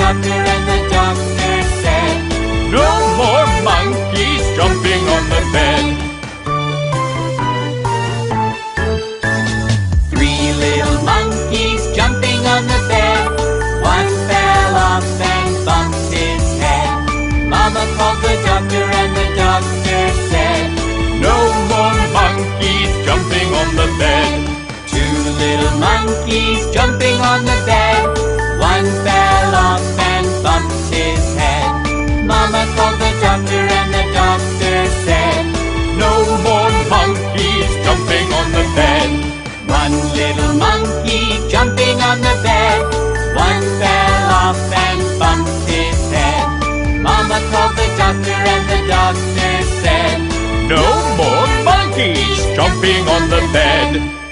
doctor, and the doctor said, "No more monkeys jumping on the bed." Three little monkeys jumping on the bed. One fell off and bumped his head. Mama called the doctor, and the doctor said, "No more monkeys jumping on the bed." two little monkeys jumping on the bed. One fell off and bumped his head. Mama called the doctor, and the doctor said, "No more monkeys jumping on the bed." one little monkey jumping on the bed. One fell off and bumped his head. Mama called the doctor, and the doctor said, "No more monkeys jumping on the bed."